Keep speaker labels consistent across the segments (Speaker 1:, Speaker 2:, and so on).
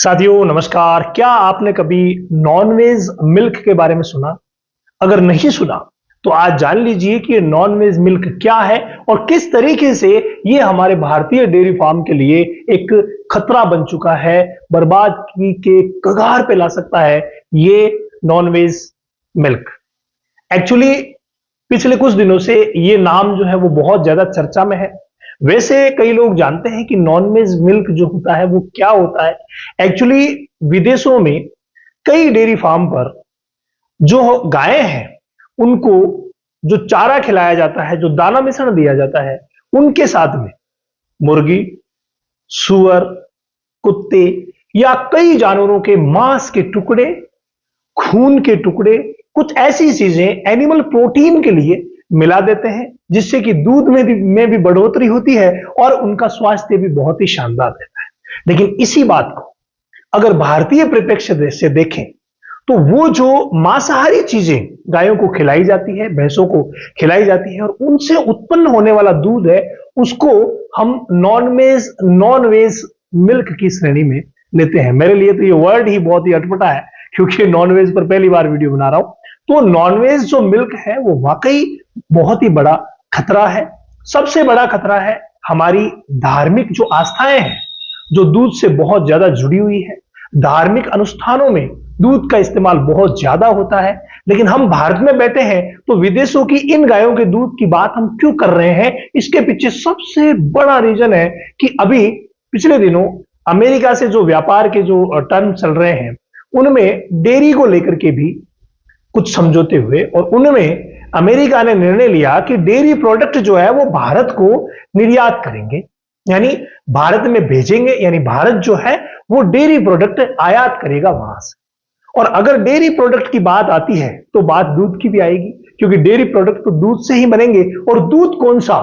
Speaker 1: साथियों नमस्कार। क्या आपने कभी नॉनवेज मिल्क के बारे में सुना? अगर नहीं सुना तो आज जान लीजिए कि ये नॉनवेज मिल्क क्या है और किस तरीके से ये हमारे भारतीय डेयरी फार्म के लिए एक खतरा बन चुका है, बर्बादी के कगार पे ला सकता है ये नॉनवेज मिल्क। एक्चुअली पिछले कुछ दिनों से ये नाम जो है वो बहुत ज्यादा चर्चा में है। वैसे कई लोग जानते हैं कि नॉनवेज मिल्क जो होता है वो क्या होता है। एक्चुअली विदेशों में कई डेयरी फार्म पर जो गायें हैं उनको जो चारा खिलाया जाता है, जो दाना मिश्रण दिया जाता है, उनके साथ में मुर्गी, सुअर, कुत्ते या कई जानवरों के मांस के टुकड़े, खून के टुकड़े, कुछ ऐसी चीजें एनिमल प्रोटीन के लिए मिला देते हैं जिससे कि दूध में भी बढ़ोतरी होती है और उनका स्वास्थ्य भी बहुत ही शानदार रहता है। लेकिन इसी बात को अगर भारतीय परिप्रेक्ष्य से देखें तो वो जो मांसाहारी चीजें गायों को खिलाई जाती है, भैंसों को खिलाई जाती है और उनसे उत्पन्न होने वाला दूध है, उसको हम नॉनवेज मिल्क की श्रेणी में लेते हैं। मेरे लिए तो ये वर्ड ही बहुत ही अटपटा है क्योंकि नॉनवेज पर पहली बार वीडियो बना रहा हूं। तो नॉनवेज जो मिल्क है वो वाकई बहुत ही बड़ा खतरा है। सबसे बड़ा खतरा है हमारी धार्मिक जो आस्थाएं हैं, जो दूध से बहुत ज्यादा जुड़ी हुई है। धार्मिक अनुष्ठानों में दूध का इस्तेमाल बहुत ज्यादा होता है, लेकिन हम भारत में बैठे हैं तो विदेशों की इन गायों के दूध की बात हम क्यों कर रहे हैं? इसके पीछे सबसे बड़ा रीजन है कि अभी पिछले दिनों अमेरिका से जो व्यापार के जो टर्म चल रहे हैं उनमें डेयरी को लेकर के भी कुछ समझौते हुए और उनमें अमेरिका ने निर्णय लिया कि डेयरी प्रोडक्ट जो है वो भारत को निर्यात करेंगे, यानी भारत में भेजेंगे, यानी भारत जो है वो डेयरी प्रोडक्ट आयात करेगा वहां से। और अगर डेयरी प्रोडक्ट की बात आती है तो बात दूध की भी आएगी, क्योंकि डेयरी प्रोडक्ट तो दूध से ही बनेंगे। और दूध कौन सा?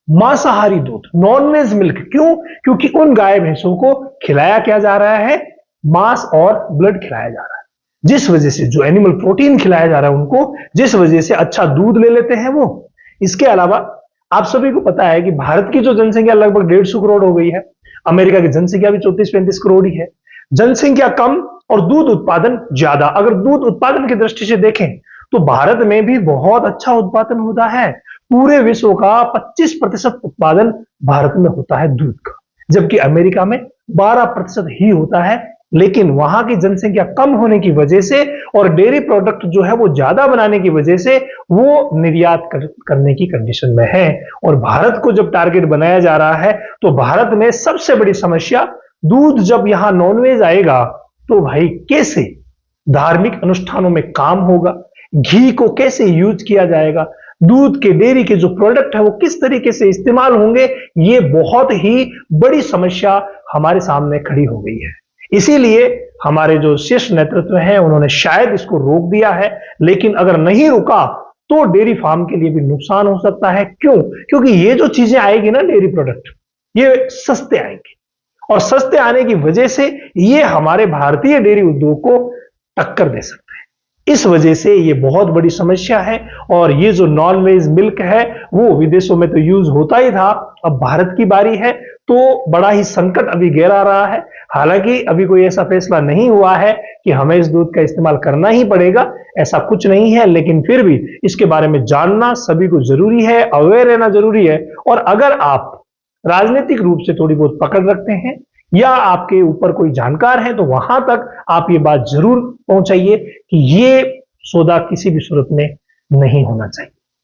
Speaker 1: मांसाहारी दूध, नॉनवेज मिल्क। क्यों? क्योंकि उन गाय भैंसों को खिलाया क्या जा रहा है? मांस और ब्लड खिलाया जा रहा है, जिस वजह से जो एनिमल प्रोटीन खिलाया जा रहा है उनको, जिस वजह से अच्छा दूध ले लेते हैं वो। इसके अलावा आप सभी को पता है कि भारत की जो जनसंख्या लगभग 150 करोड़ हो गई है, अमेरिका की जनसंख्या भी 34-35 करोड़ ही है। जनसंख्या कम और दूध उत्पादन ज्यादा। अगर दूध उत्पादन की दृष्टि से देखें तो भारत में भी बहुत अच्छा उत्पादन होता है। पूरे विश्व का 25% उत्पादन भारत में होता है दूध का, जबकि अमेरिका में 12% ही होता है। लेकिन वहां की जनसंख्या कम होने की वजह से और डेयरी प्रोडक्ट जो है वो ज्यादा बनाने की वजह से वो निर्यात करने की कंडीशन में है। और भारत को जब टारगेट बनाया जा रहा है तो भारत में सबसे बड़ी समस्या दूध, जब यहां नॉनवेज आएगा तो भाई कैसे धार्मिक अनुष्ठानों में काम होगा, घी को कैसे यूज किया जाएगा, दूध के डेयरी के जो प्रोडक्ट है वो किस तरीके से इस्तेमाल होंगे, ये बहुत ही बड़ी समस्या हमारे सामने खड़ी हो गई है। इसीलिए हमारे जो शीर्ष नेतृत्व है उन्होंने शायद इसको रोक दिया है, लेकिन अगर नहीं रुका तो डेयरी फार्म के लिए भी नुकसान हो सकता है। क्यों? क्योंकि ये जो चीजें आएगी ना, डेयरी प्रोडक्ट, ये सस्ते आएंगे और सस्ते आने की वजह से ये हमारे भारतीय डेयरी उद्योग को टक्कर दे सकते हैं। इस वजह से ये बहुत बड़ी समस्या है। और ये जो नॉनवेज मिल्क है वो विदेशों में तो यूज होता ही था, अब भारत की बारी है तो बड़ा ही संकट अभी गहरा रहा है। हालांकि अभी कोई ऐसा फैसला नहीं हुआ है कि हमें इस दूध का इस्तेमाल करना ही पड़ेगा, ऐसा कुछ नहीं है। लेकिन फिर भी इसके बारे में जानना सभी को जरूरी है, अवेयर रहना जरूरी है। और अगर आप राजनीतिक रूप से थोड़ी बहुत पकड़ रखते हैं या आपके ऊपर कोई जानकार है तो वहां तक आप ये बात जरूर पहुंचाइए कि ये सौदा किसी भी सूरत में नहीं होना चाहिए।